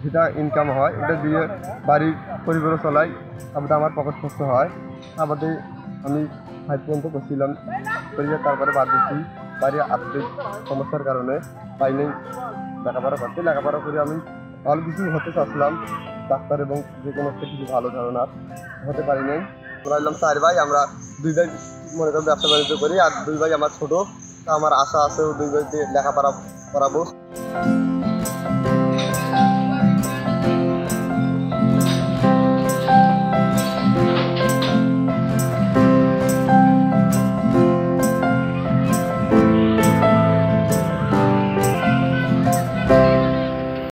যেটা ইনকাম হয় ওটা দিয়ে বাড়ির পরিবারও চলাই, তারপরে আমার পকেট খরচ হয়। তারপরে আমি 5 পর্যন্ত করছিলাম, করিয়ে তারপরে বাদ দিচ্ছি বাড়ির আর্থিক সমস্যার কারণে পাইনি লেখাপড়া করতে। লেখাপড়া করে আমি ভালো কিছু হতে চাচ্ছিলাম, ডাক্তার এবং যে কোনো একটা কিছু ভালো ধরনের হতে পারি নাই। আমরা এলাম 4 ভাই, আমরা 2 ভাই মনে করেন ব্যবসা বাণিজ্য করি, আর 2 ভাই আমার ছোটো। তা আমার আশা আছে 2 ভাই দিয়ে লেখাপড়া করাবো।